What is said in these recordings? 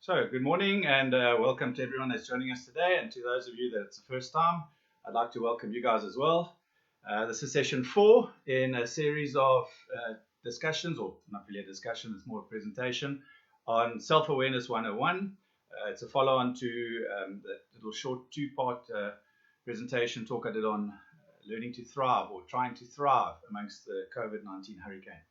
So, good morning and welcome to everyone that's joining us today. And to those of you that it's the first time, I'd like to welcome you guys as well. This is session 4 in a series of discussions, or not really a discussion, it's more a presentation on Self Awareness 101. It's a follow on to the little short 2-part presentation talk I did on learning to thrive or trying to thrive amongst the COVID-19 hurricane.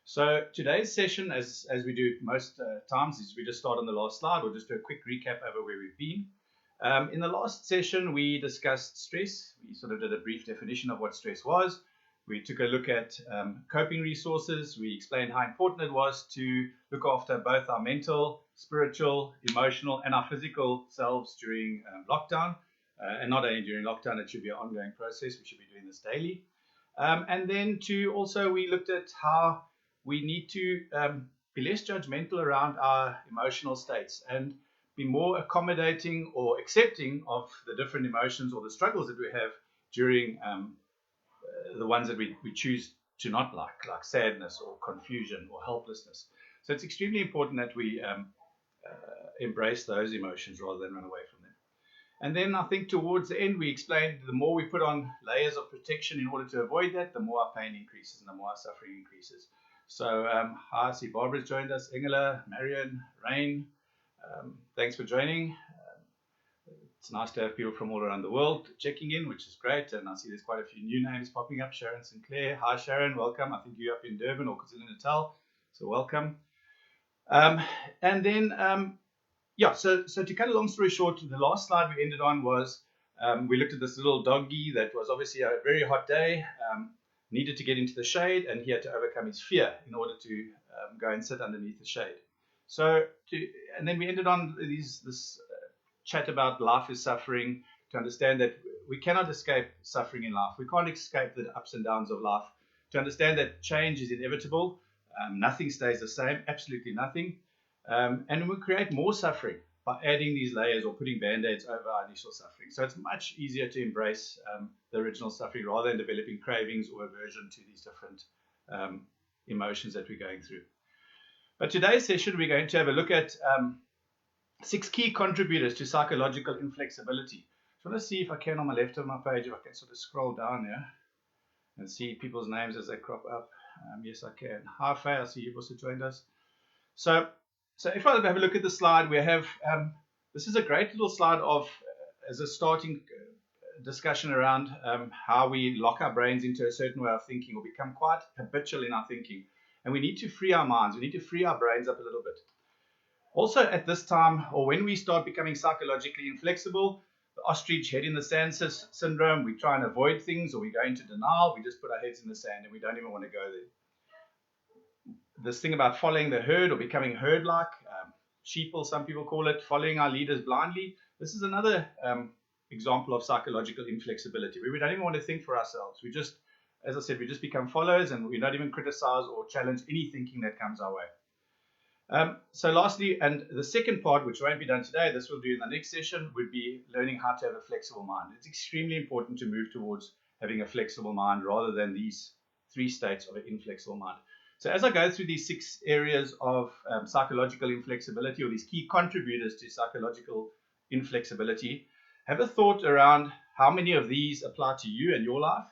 So today's session, as we do most times, is we just start on the last slide. We'll just do a quick recap over where we've been. In the last session, we discussed stress. We sort of did a brief definition of what stress was. We took a look at coping resources. We explained how important it was to look after both our mental, spiritual, emotional, and our physical selves during lockdown. And not only during lockdown, it should be an ongoing process. We should be doing this daily. And then we looked at how we need to be less judgmental around our emotional states and be more accommodating or accepting of the different emotions or the struggles that we have during the ones that we choose to not like sadness or confusion or helplessness. So it's extremely important that we embrace those emotions rather than run away from them. And then I think towards the end, we explained the more we put on layers of protection in order to avoid that, the more our pain increases and the more our suffering increases. So I see Barbara's joined us, Ingela, Marion, Rain. Thanks for joining. It's nice to have people from all around the world checking in, which is great. And I see there's quite a few new names popping up. Sharon Sinclair. Hi, Sharon. Welcome. I think you're up in Durban or KwaZulu-Natal. So welcome. So to cut a long story short, the last slide we ended on was we looked at this little doggy that was obviously a very hot day. Needed to get into the shade, and he had to overcome his fear in order to go and sit underneath the shade. And then we ended on this chat about life is suffering, to understand that we cannot escape suffering in life. We can't escape the ups and downs of life. To understand that change is inevitable, nothing stays the same, absolutely nothing. And we create more suffering by adding these layers or putting band-aids over our initial suffering. So it's much easier to embrace the original suffering rather than developing cravings or aversion to these different emotions that we're going through. But today's session, we're going to have a look at 6 key contributors to psychological inflexibility. So I want to see if I can on the left of my page, if I can sort of scroll down here and see people's names as they crop up. Yes, I can. Hi, Faye, I see you've also joined us. So if I have a look at the slide, we have, this is a great little slide of, as a starting discussion around how we lock our brains into a certain way of thinking or become quite habitual in our thinking. And we need to free our minds. We need to free our brains up a little bit. Also at this time, or when we start becoming psychologically inflexible, the ostrich head in the sand syndrome, we try and avoid things, or we go into denial, we just put our heads in the sand and we don't even want to go there. This thing about following the herd or becoming herd-like, sheeple, some people call it, following our leaders blindly. This is another example of psychological inflexibility, where we don't even want to think for ourselves. We just, as I said, we just become followers and we don't even criticize or challenge any thinking that comes our way. So lastly, and the second part, which won't be done today, this we'll do in the next session, would be learning how to have a flexible mind. It's extremely important to move towards having a flexible mind rather than these 3 states of an inflexible mind. So as I go through these 6 areas of psychological inflexibility, or these key contributors to psychological inflexibility, have a thought around how many of these apply to you and your life.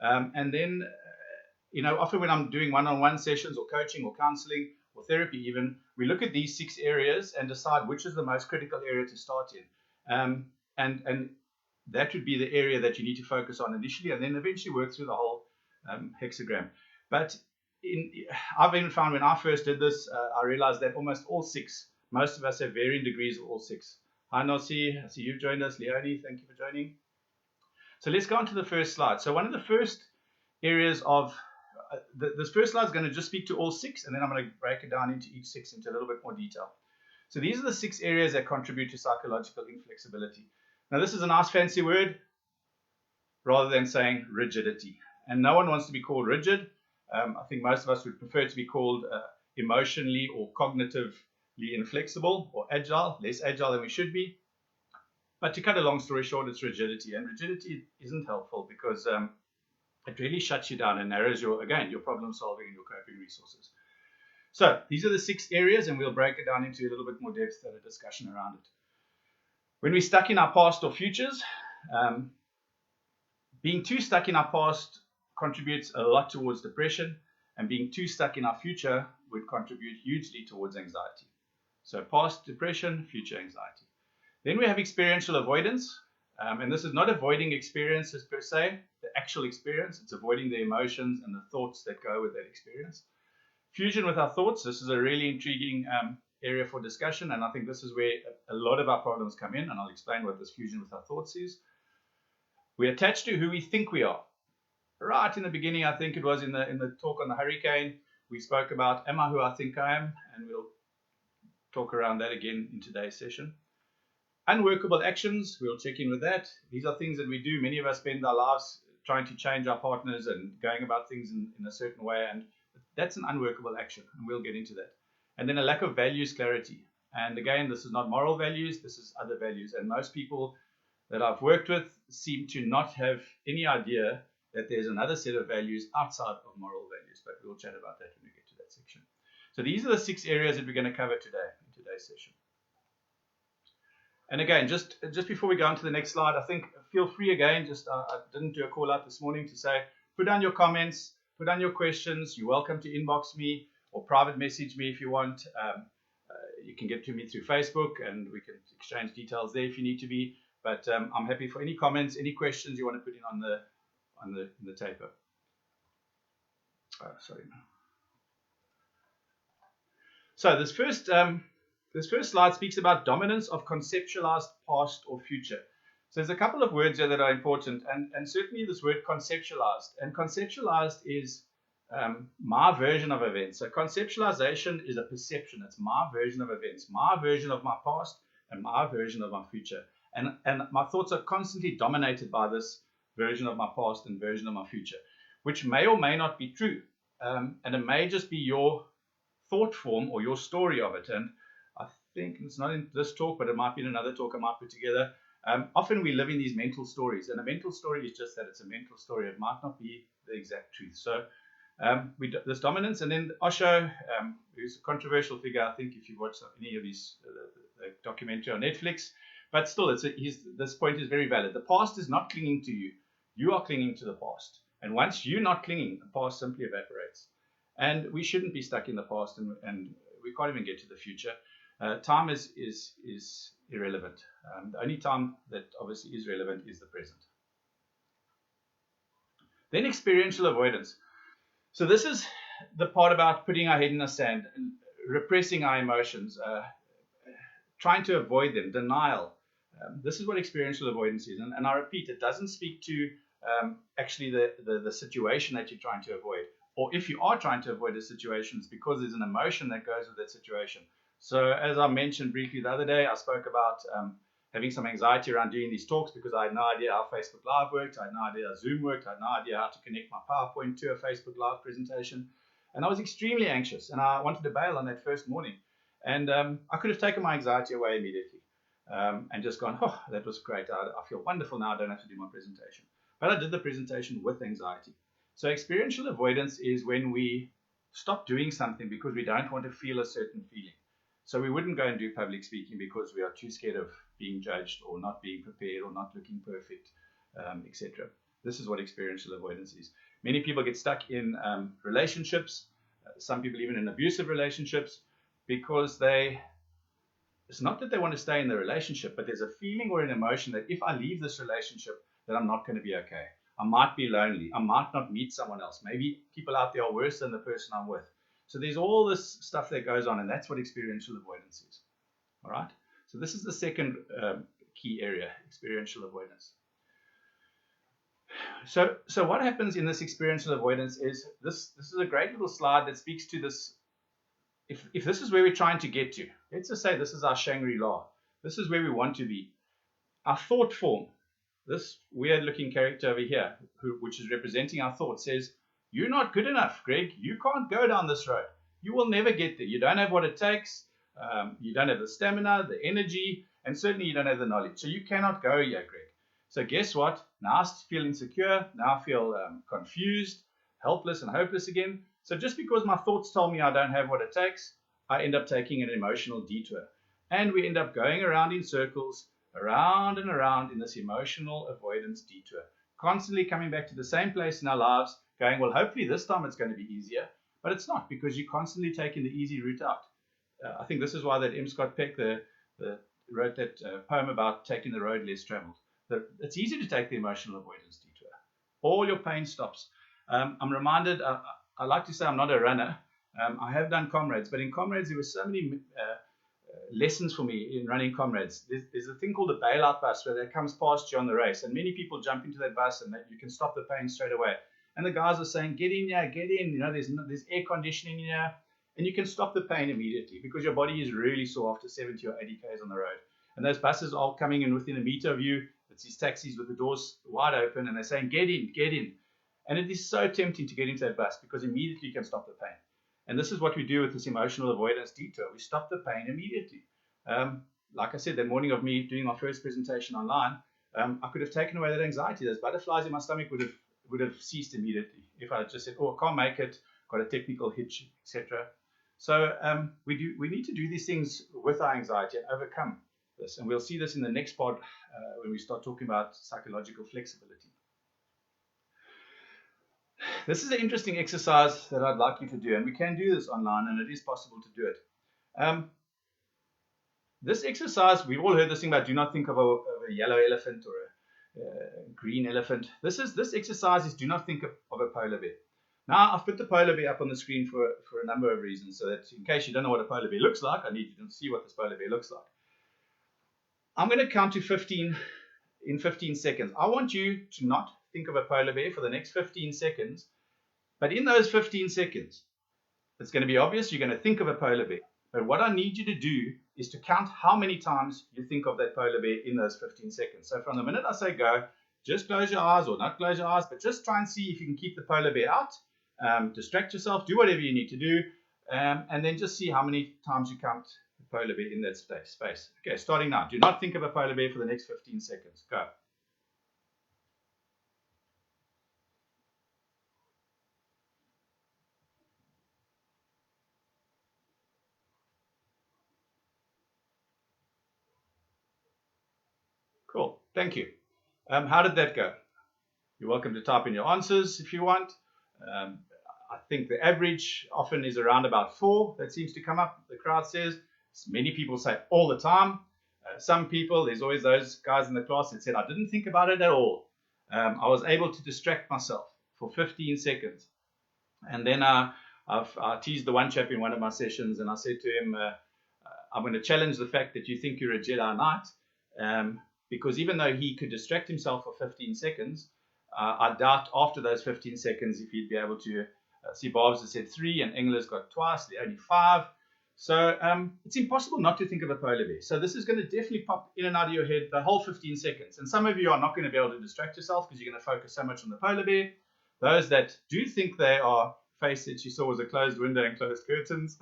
And then, often when I'm doing one-on-one sessions or coaching or counseling or therapy even, we look at these 6 areas and decide which is the most critical area to start in. And that would be the area that you need to focus on initially, and then eventually work through the whole hexagram. But I've even found when I first did this, I realized that almost all 6, most of us have varying degrees of all 6. Hi, Nasi. I see you've joined us. Leonie, thank you for joining. So let's go on to the first slide. So one of the first areas of this first slide is going to just speak to all 6, and then I'm going to break it down into each 6 into a little bit more detail. So these are the 6 areas that contribute to psychological inflexibility. Now, this is a nice fancy word rather than saying rigidity. And no one wants to be called rigid. I think most of us would prefer to be called emotionally or cognitively inflexible or agile, less agile than we should be. But to cut a long story short, it's rigidity. And rigidity isn't helpful because it really shuts you down and narrows your problem solving and your coping resources. So these are the 6 areas, and we'll break it down into a little bit more depth and a discussion around it. When we're stuck in our past or futures, being too stuck in our past contributes a lot towards depression, and being too stuck in our future would contribute hugely towards anxiety. So past depression, future anxiety. Then we have experiential avoidance, and this is not avoiding experiences per se, the actual experience, it's avoiding the emotions and the thoughts that go with that experience. Fusion with our thoughts, this is a really intriguing area for discussion, and I think this is where a lot of our problems come in, and I'll explain what this fusion with our thoughts is. We attach to who we think we are. Right in the beginning, I think it was in the talk on the hurricane, we spoke about, am I who I think I am? And we'll talk around that again in today's session. Unworkable actions, we'll check in with that. These are things that we do. Many of us spend our lives trying to change our partners and going about things in a certain way, and that's an unworkable action, and we'll get into that. And then a lack of values clarity. And again, this is not moral values, this is other values. And most people that I've worked with seem to not have any idea that there's another set of values outside of moral values, but we'll chat about that when we get to that section. So these are the 6 areas that we're going to cover today in today's session. And again, just before we go on to the next slide, I think feel free again, I didn't do a call out this morning to say, put down your comments, put down your questions. You're welcome to inbox me or private message me if you want. You can get to me through Facebook, and we can exchange details there if you need to be. But I'm happy for any comments, any questions you want to put in on the taper. Sorry. So this first slide speaks about dominance of conceptualized past or future. So there's a couple of words here that are important, and certainly this word conceptualized. And conceptualized is my version of events. So conceptualization is a perception. It's my version of events, my version of my past, and my version of my future. And my thoughts are constantly dominated by this version of my past and version of my future, which may or may not be true. And it may just be your thought form or your story of it. And I think it's not in this talk, but it might be in another talk I might put together. Often we live in these mental stories, and a mental story is just that, it's a mental story. It might not be the exact truth. So this dominance, and then Osho, who's a controversial figure, I think, if you watch any of his documentary on Netflix, but still, this point is very valid. The past is not clinging to you. You are clinging to the past. And once you're not clinging, the past simply evaporates. And we shouldn't be stuck in the past, and we can't even get to the future. Time is irrelevant. The only time that obviously is relevant is the present. Then experiential avoidance. So this is the part about putting our head in the sand, and repressing our emotions, trying to avoid them, denial. This is what experiential avoidance is. And I repeat, it doesn't speak to actually the situation that you're trying to avoid. Or if you are trying to avoid a situation, it's because there's an emotion that goes with that situation. So as I mentioned briefly the other day, I spoke about having some anxiety around doing these talks because I had no idea how Facebook Live worked. I had no idea how Zoom worked. I had no idea how to connect my PowerPoint to a Facebook Live presentation. And I was extremely anxious, and I wanted to bail on that first morning. And I could have taken my anxiety away immediately and just gone, oh, that was great. I feel wonderful now. I don't have to do my presentation. But I did the presentation with anxiety. So experiential avoidance is when we stop doing something because we don't want to feel a certain feeling. So we wouldn't go and do public speaking because we are too scared of being judged or not being prepared or not looking perfect, etc. This is what experiential avoidance is. Many people get stuck in relationships, some people even in abusive relationships, because it's not that they want to stay in the relationship, but there's a feeling or an emotion that if I leave this relationship, that I'm not going to be okay. I might be lonely. I might not meet someone else. Maybe people out there are worse than the person I'm with. So there's all this stuff that goes on, and that's what experiential avoidance is. All right? So this is the second key area, experiential avoidance. So what happens in this experiential avoidance is this is a great little slide that speaks to this. If this is where we're trying to get to, let's just say this is our Shangri-La. This is where we want to be. Our thought form, this weird-looking character over here, which is representing our thought, says, you're not good enough, Greg. You can't go down this road. You will never get there. You don't have what it takes. You don't have the stamina, the energy, and certainly you don't have the knowledge. So you cannot go here, Greg. So guess what? Now I feel insecure. Now I feel confused, helpless, and hopeless again. So just because my thoughts tell me I don't have what it takes, I end up taking an emotional detour. And we end up going around in circles, around and around in this emotional avoidance detour, constantly coming back to the same place in our lives, going, well, hopefully this time it's going to be easier. But it's not, because you're constantly taking the easy route out. I think this is why that M. Scott Peck wrote that poem about taking the road less traveled. It's easy to take the emotional avoidance detour. All your pain stops. I'm reminded, I like to say I'm not a runner. I have done Comrades, but in Comrades there were so many lessons for me in running Comrades. There's a thing called a bailout bus where that comes past you on the race, and many people jump into that bus and you can stop the pain straight away. And the guys are saying, get in here, get in. There's air conditioning here. And you can stop the pain immediately because your body is really sore after 70 or 80 k's on the road. And those buses are all coming in within a meter of you. It's these taxis with the doors wide open, and they're saying, get in, get in. And it is so tempting to get into that bus because immediately you can stop the pain. And this is what we do with this emotional avoidance detour. We stop the pain immediately. Like I said, that morning of me doing my first presentation online, I could have taken away that anxiety. Those butterflies in my stomach would have ceased immediately if I had just said, oh, I can't make it, got a technical hitch, etc. So we need to do these things with our anxiety and overcome this. And we'll see this in the next part when we start talking about psychological flexibility. This is an interesting exercise that I'd like you to do, and we can do this online, and it is possible to do it. This exercise, we've all heard this thing about do not think of a yellow elephant or a green elephant. This exercise is do not think of a polar bear. Now, I've put the polar bear up on the screen for a number of reasons, so that in case you don't know what a polar bear looks like, I need you to see what this polar bear looks like. I'm going to count to 15 in 15 seconds. I want you to not think of a polar bear for the next 15 seconds, but in those 15 seconds, it's going to be obvious you're going to think of a polar bear. But what I need you to do is to count how many times you think of that polar bear in those 15 seconds. So from the minute I say go, just close your eyes, or not close your eyes, but just try and see if you can keep the polar bear out. Distract yourself, do whatever you need to do, and then just see how many times you count the polar bear in that space. Okay, starting now. Do not think of a polar bear for the next 15 seconds. Go. Cool. Thank you. How did that go? You're welcome to type in your answers if you want. I think the average often is around about 4 that seems to come up, the crowd says. Many people say all the time. Some people, there's always those guys in the class that said, I didn't think about it at all. I was able to distract myself for 15 seconds. And then I teased the one chap in one of my sessions, and I said to him, I'm going to challenge the fact that you think you're a Jedi Knight, because even though he could distract himself for 15 seconds, I doubt after those 15 seconds if he'd be able to. See, Barb's has said 3, and Engler's got twice, they're only 5. So it's impossible not to think of a polar bear. So this is going to definitely pop in and out of your head the whole 15 seconds. And some of you are not going to be able to distract yourself because you're going to focus so much on the polar bear. Those that do think they are, face that you saw was a closed window and closed curtains.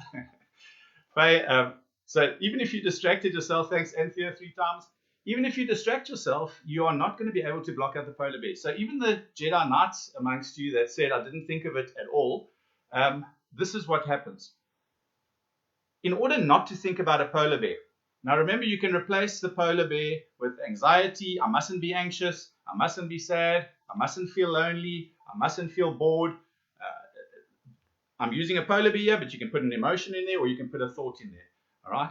So even if you distracted yourself, thanks Anthea 3 times, even if you distract yourself, you are not going to be able to block out the polar bear. So even the Jedi Knights amongst you that said, I didn't think of it at all, this is what happens. In order not to think about a polar bear, now remember you can replace the polar bear with anxiety. I mustn't be anxious. I mustn't be sad. I mustn't feel lonely. I mustn't feel bored. I'm using a polar bear here, but you can put an emotion in there or you can put a thought in there. All right.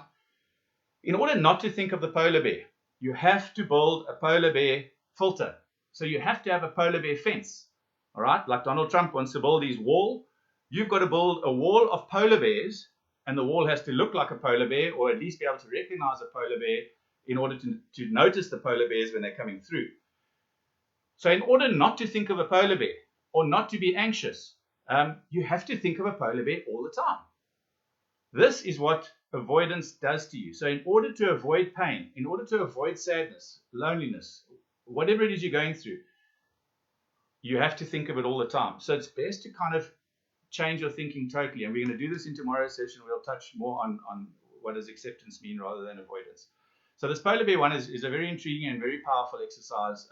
In order not to think of the polar bear, you have to build a polar bear filter. So you have to have a polar bear fence. All right. Like Donald Trump wants to build his wall. You've got to build a wall of polar bears, and the wall has to look like a polar bear, or at least be able to recognize a polar bear in order to notice the polar bears when they're coming through. So in order not to think of a polar bear or not to be anxious, you have to think of a polar bear all the time. This is what avoidance does to you. So in order to avoid pain, in order to avoid sadness, loneliness, whatever it is you're going through, you have to think of it all the time. So it's best to kind of change your thinking totally. And we're going to do this in tomorrow's session. We'll touch more on what does acceptance mean rather than avoidance. So this polar bear one is a very intriguing and very powerful exercise,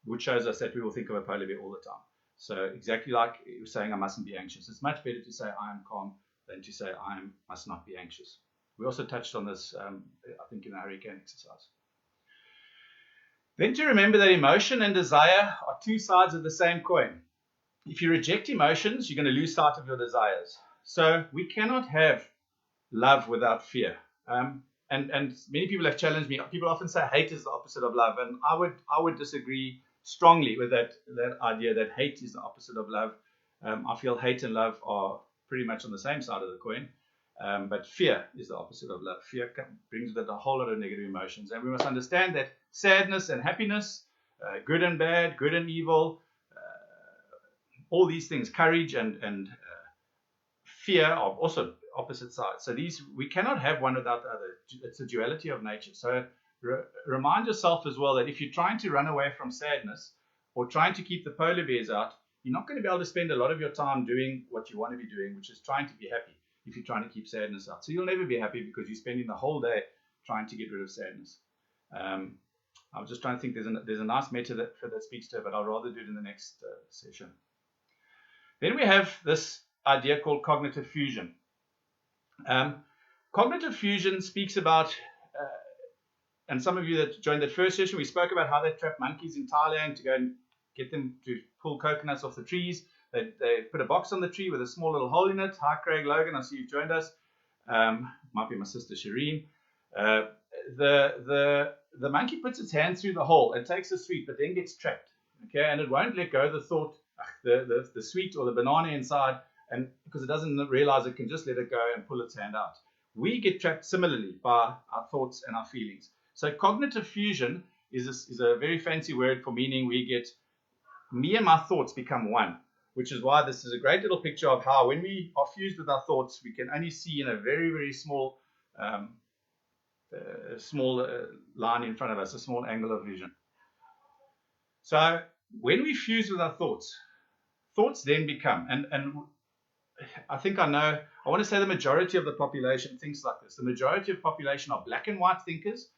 which shows us that we will think of a polar bear all the time. So exactly like you were saying, I mustn't be anxious. It's much better to say I am calm than to say I must not be anxious. We also touched on this, I think, in the hurricane exercise. Then to remember that emotion and desire are two sides of the same coin. If you reject emotions, you're going to lose sight of your desires. So we cannot have love without fear. And many people have challenged me. People often say hate is the opposite of love, and I would disagree strongly with that idea that hate is the opposite of love. I feel hate and love are pretty much on the same side of the coin. But fear is the opposite of love. Fear brings with it a whole lot of negative emotions. And we must understand that sadness and happiness, good and bad, good and evil, all these things, courage and fear are also opposite sides. So these, we cannot have one without the other. It's a duality of nature. So remind yourself as well that if you're trying to run away from sadness or trying to keep the polar bears out, you're not going to be able to spend a lot of your time doing what you want to be doing, which is trying to be happy, if you're trying to keep sadness out. So you'll never be happy because you're spending the whole day trying to get rid of sadness. I was just trying to think, there's a nice meta that speaks to it, but I'll rather do it in the next session. Then we have this idea called cognitive fusion. Cognitive fusion speaks about, and some of you that joined that first session, we spoke about how they trap monkeys in Thailand to go and get them to pull coconuts off the trees. They put a box on the tree with a small little hole in it. Hi, Craig Logan, I see you've joined us. Might be my sister Shireen. The monkey puts its hand through the hole and takes the sweet, but then gets trapped. Okay, and it won't let go of the thought, the sweet or the banana inside, and because it doesn't realize it can just let it go and pull its hand out. We get trapped similarly by our thoughts and our feelings. So cognitive fusion is a very fancy word for meaning we get me and my thoughts become one, which is why this is a great little picture of how when we are fused with our thoughts, we can only see in a very, very small line in front of us, a small angle of vision. So when we fuse with our thoughts then become, and I think I want to say the majority of the population thinks like this. The majority of the population are black and white thinkers.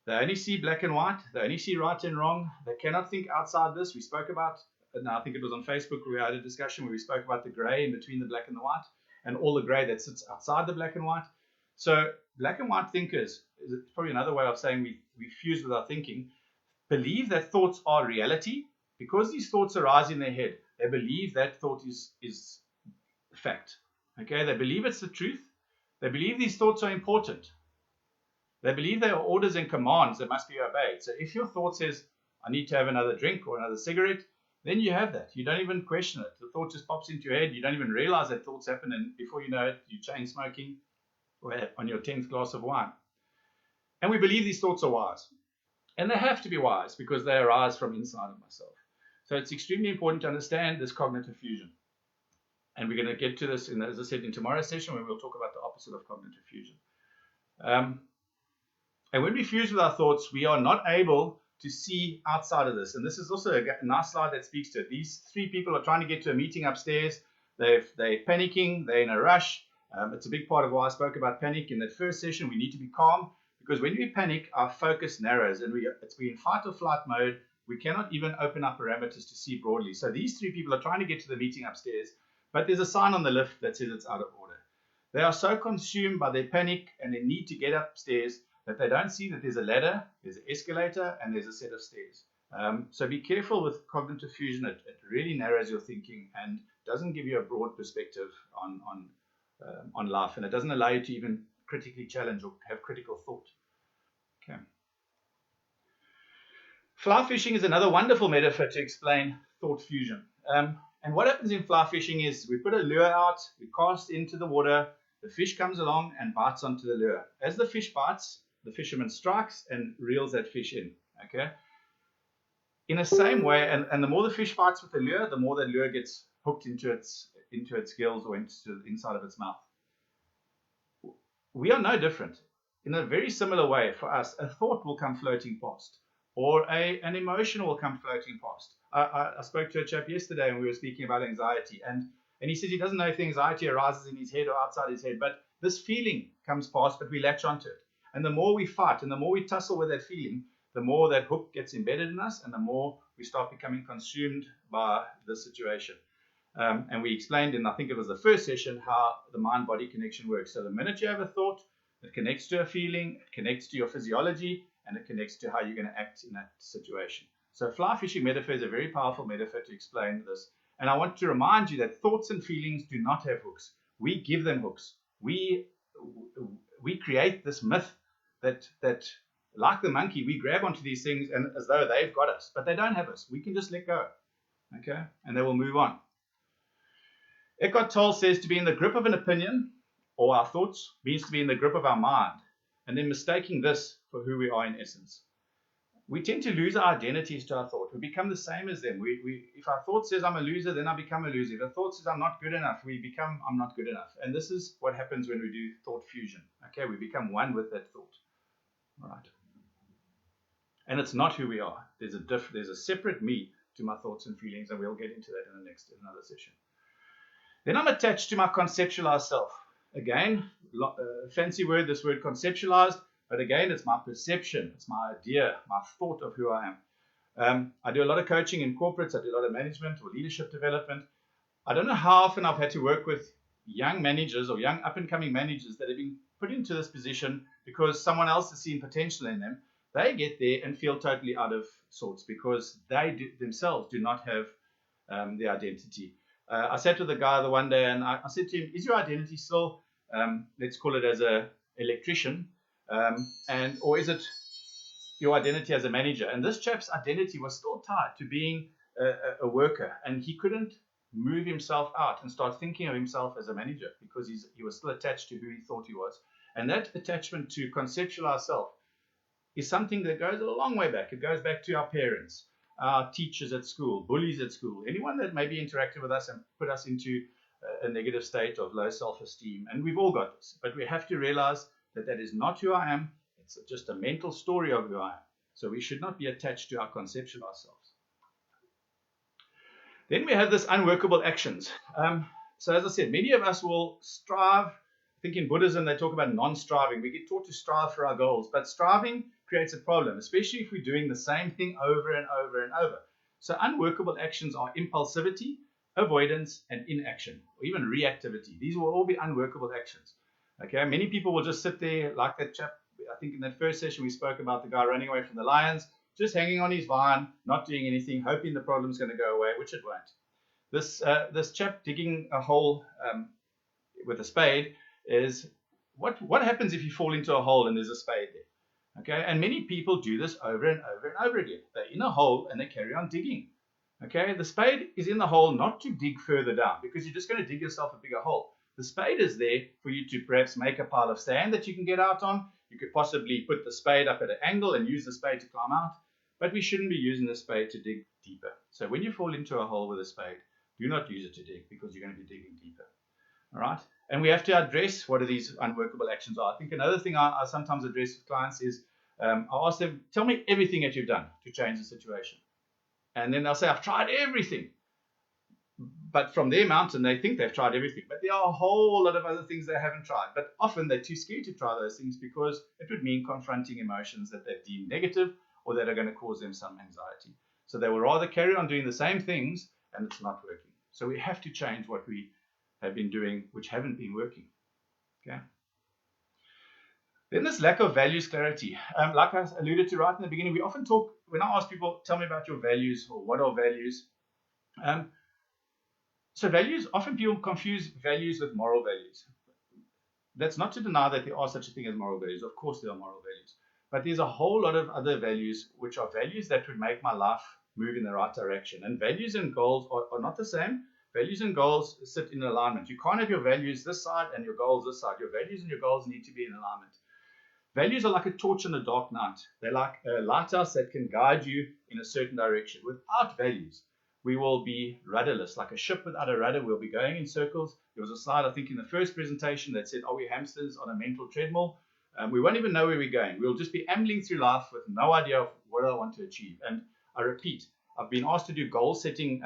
They only see black and white. They only see right and wrong. They cannot think outside this. We spoke about, I think it was on Facebook where we had a discussion where we spoke about the gray in between the black and the white and all the gray that sits outside the black and white. So black and white thinkers, is probably another way of saying we fuse with our thinking, believe that thoughts are reality. Because these thoughts arise in their head, they believe that thought is fact. Okay, they believe it's the truth. They believe these thoughts are important. They believe they are orders and commands that must be obeyed. So if your thought says, I need to have another drink or another cigarette, then you have that. You don't even question it. The thought just pops into your head. You don't even realize that thoughts happen, and before you know it, you're chain smoking or on your 10th glass of wine. And we believe these thoughts are wise. And they have to be wise because they arise from inside of myself. So it's extremely important to understand this cognitive fusion. And we're going to get to this, as I said, in tomorrow's session when we'll talk about the opposite of cognitive fusion. And when we fuse with our thoughts, we are not able to see outside of this. And this is also a nice slide that speaks to it. These three people are trying to get to a meeting upstairs. They're panicking. They're in a rush. It's a big part of why I spoke about panic in that first session. We need to be calm because when we panic, our focus narrows and we're in fight or flight mode. We cannot even open up parameters to see broadly. So these three people are trying to get to the meeting upstairs, but there's a sign on the lift that says it's out of order. They are so consumed by their panic and their need to get upstairs that they don't see that there's a ladder, there's an escalator, and there's a set of stairs. So be careful with cognitive fusion. It really narrows your thinking and doesn't give you a broad perspective on life, and it doesn't allow you to even critically challenge or have critical thought. Okay. Fly fishing is another wonderful metaphor to explain thought fusion. And what happens in fly fishing is we put a lure out, we cast into the water, the fish comes along and bites onto the lure. As the fish bites, the fisherman strikes and reels that fish in. Okay. In the same way, and the more the fish fights with the lure, the more the lure gets hooked into its gills or into the inside of its mouth. We are no different. In a very similar way, for us, a thought will come floating past, or an emotion will come floating past. I spoke to a chap yesterday and we were speaking about anxiety, and he says he doesn't know if the anxiety arises in his head or outside his head, but this feeling comes past, but we latch onto it. And the more we fight and the more we tussle with that feeling, the more that hook gets embedded in us and the more we start becoming consumed by the situation. And we explained in, I think it was the first session, how the mind-body connection works. So the minute you have a thought, it connects to a feeling, it connects to your physiology, and it connects to how you're going to act in that situation. So fly fishing metaphor is a very powerful metaphor to explain this. And I want to remind you that thoughts and feelings do not have hooks. We give them hooks. We create this myth that like the monkey, we grab onto these things and as though they've got us, but they don't have us. We can just let go, okay, and they will move on. Eckhart Tolle says to be in the grip of an opinion or our thoughts means to be in the grip of our mind, and then mistaking this for who we are in essence. We tend to lose our identities to our thought. We become the same as them. If our thought says I'm a loser, then I become a loser. If our thought says I'm not good enough, we become I'm not good enough. And this is what happens when we do thought fusion. Okay, we become one with that thought. All right. And it's not who we are. There's a separate me to my thoughts and feelings, and we'll get into that in another session. Then I'm attached to my conceptualized self. Again, fancy word, this word conceptualized. But again, it's my perception, it's my idea, my thought of who I am. I do a lot of coaching in corporates. I do a lot of management or leadership development. I don't know how often I've had to work with young managers or young up-and-coming managers that have been put into this position because someone else has seen potential in them. They get there and feel totally out of sorts because they themselves do not have the identity. I sat with a guy the one day and I said to him, is your identity still, let's call it as an electrician, or is it your identity as a manager? And this chap's identity was still tied to being a worker, and he couldn't move himself out and start thinking of himself as a manager because he was still attached to who he thought he was. And that attachment to conceptualize self is something that goes a long way back. It goes back to our parents, our teachers at school, bullies at school, anyone that maybe interacted with us and put us into a negative state of low self-esteem. And we've all got this, but we have to realize that is not who I am. It's just a mental story of who I am. So we should not be attached to our conceptualized selves. Then we have this unworkable actions. So as I said, many of us will strive. I think in Buddhism they talk about non-striving. We get taught to strive for our goals, but striving creates a problem, especially if we're doing the same thing over and over and over. So unworkable actions are impulsivity, avoidance, and inaction, or even reactivity. These will all be unworkable actions. Okay, many people will just sit there like that chap. I think in that first session we spoke about the guy running away from the lions, just hanging on his vine, not doing anything, hoping the problem's going to go away, which it won't. This chap digging a hole with a spade is what happens if you fall into a hole and there's a spade there? Okay, and many people do this over and over and over again. They're in a hole and they carry on digging. Okay, the spade is in the hole not to dig further down because you're just going to dig yourself a bigger hole. The spade is there for you to perhaps make a pile of sand that you can get out on. You could possibly put the spade up at an angle and use the spade to climb out. But we shouldn't be using the spade to dig deeper. So when you fall into a hole with a spade, do not use it to dig because you're going to be digging deeper. All right? And we have to address what are these unworkable actions are. I think another thing I sometimes address with clients is I ask them, tell me everything that you've done to change the situation. And then they'll say, I've tried everything. But from their mountain, they think they've tried everything. But there are a whole lot of other things they haven't tried. But often they're too scared to try those things because it would mean confronting emotions that they've deemed negative or that are going to cause them some anxiety. So they will rather carry on doing the same things and it's not working. So we have to change what we have been doing, which haven't been working. Okay. Then this lack of values clarity. Like I alluded to right in the beginning, we often talk, when I ask people, tell me about your values or what are values? So values, often people confuse values with moral values. That's not to deny that there are such a thing as moral values. Of course there are moral values. But there's a whole lot of other values, which are values that would make my life move in the right direction. And values and goals are not the same. Values and goals sit in alignment. You can't have your values this side and your goals this side. Your values and your goals need to be in alignment. Values are like a torch in the dark night. They're like a lighthouse that can guide you in a certain direction. Without values, we will be rudderless. Like a ship without a rudder, we'll be going in circles. There was a slide, I think, in the first presentation that said, are we hamsters on a mental treadmill? We won't even know where we're going. We'll just be ambling through life with no idea of what I want to achieve. And I repeat, I've been asked to do goal-setting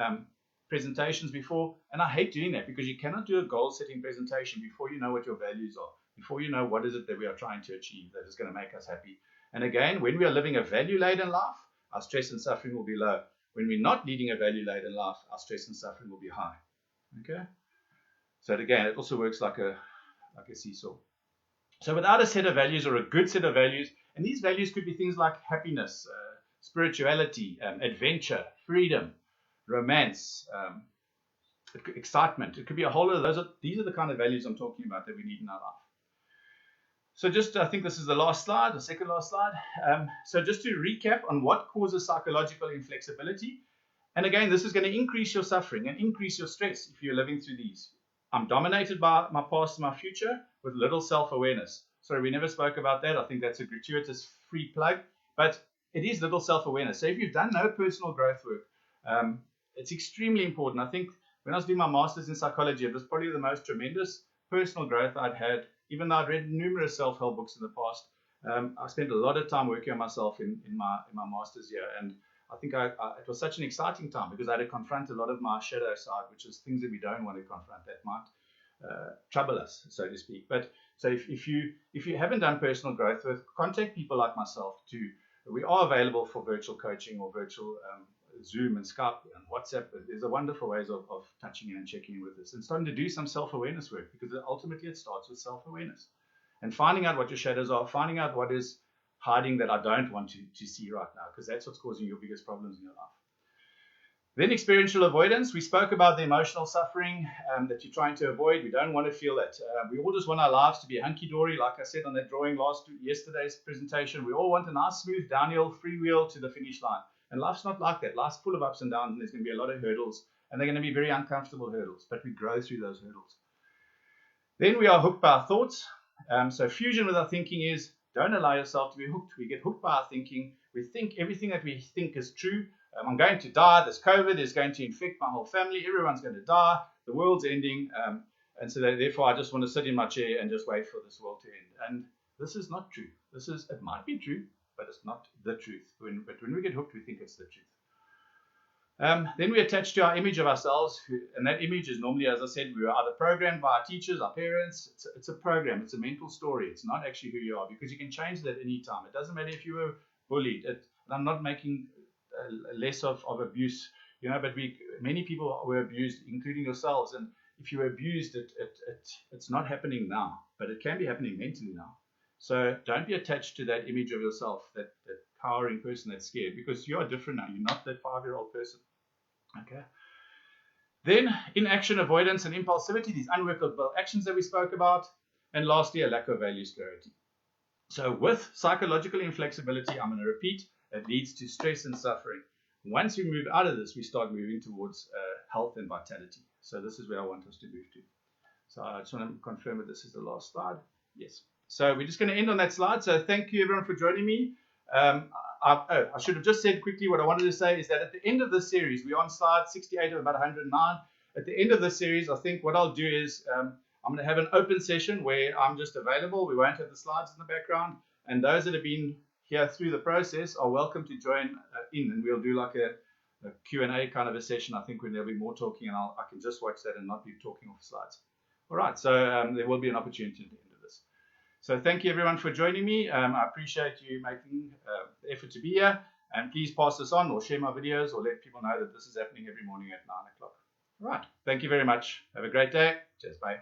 presentations before, and I hate doing that because you cannot do a goal-setting presentation before you know what your values are. before you know what is it that we are trying to achieve that is going to make us happy. And again, when we are living a value-laden life, our stress and suffering will be low. When we're not leading a value-laden life, our stress and suffering will be high. Okay? So again, it also works like a seesaw. So without a set of values or a good set of values, and these values could be things like happiness, spirituality, adventure, freedom, romance, excitement. It could be a whole lot of these are the kind of values I'm talking about that we need in our life. So I think this is the last slide, the second last slide. So just to recap on what causes psychological inflexibility. And again, this is going to increase your suffering and increase your stress if you're living through these. I'm dominated by my past and my future with little self-awareness. Sorry, we never spoke about that. I think that's a gratuitous free plug, but it is little self-awareness. So if you've done no personal growth work, it's extremely important. I think when I was doing my master's in psychology, it was probably the most tremendous personal growth I'd had, even though I'd read numerous self-help books in the past. I spent a lot of time working on myself in my master's year, and I think it was such an exciting time because I had to confront a lot of my shadow side, which is things that we don't want to confront that might trouble us, so to speak. But so if you haven't done personal growth work, contact people like myself too. We are available for virtual coaching or virtual Zoom and Skype and WhatsApp. There's a wonderful ways of touching in and checking in with us and starting to do some self-awareness work, because ultimately it starts with self-awareness and finding out what your shadows are, finding out what is hiding that I don't want to see right now, because that's what's causing your biggest problems in your life. Then experiential avoidance. We spoke about the emotional suffering that you're trying to avoid. We don't want to feel that. We all just want our lives to be hunky-dory, like I said on that drawing yesterday's presentation. We all want a nice, smooth, downhill, freewheel to the finish line. And life's not like that. Life's full of ups and downs, and there's going to be a lot of hurdles, and they're going to be very uncomfortable hurdles, but we grow through those hurdles. Then we are hooked by our thoughts. So fusion with our thinking is, don't allow yourself to be hooked. We get hooked by our thinking. We think everything that we think is true. I'm going to die. This COVID is going to infect my whole family. Everyone's going to die. The world's ending. And so therefore, I just want to sit in my chair and just wait for this world to end. And this is not true. It might be true, but it's not the truth. But when we get hooked, we think it's the truth. Then we attach to our image of ourselves, and that image is normally, as I said, we were either programmed by our teachers, our parents. It's a program. It's a mental story. It's not actually who you are, because you can change that at any time. It doesn't matter if you were bullied. I'm not making less of abuse, but many people were abused, including yourselves. And if you were abused, it's not happening now, but it can be happening mentally now. So don't be attached to that image of yourself, that cowering person that's scared, because you are different now. You're not that 5-year-old person. Okay. Then inaction, avoidance, and impulsivity, these unworkable actions that we spoke about. And lastly, a lack of values clarity. So with psychological inflexibility, I'm going to repeat, it leads to stress and suffering. Once we move out of this, we start moving towards health and vitality. So this is where I want us to move to. So I just want to confirm that this is the last slide. Yes. So we're just going to end on that slide. So thank you, everyone, for joining me. I should have just said quickly what I wanted to say is that at the end of this series, we're on slide 68 of about 109. At the end of this series, I think what I'll do is I'm going to have an open session where I'm just available. We won't have the slides in the background. And those that have been here through the process are welcome to join in. And we'll do like a Q&A kind of a session, I think, when there'll be more talking. And I can just watch that and not be talking off slides. All right, so there will be an opportunity at the end of this. So thank you, everyone, for joining me. I appreciate you making the effort to be here. And please pass this on or share my videos or let people know that this is happening every morning at 9 o'clock. All right. Thank you very much. Have a great day. Cheers. Bye.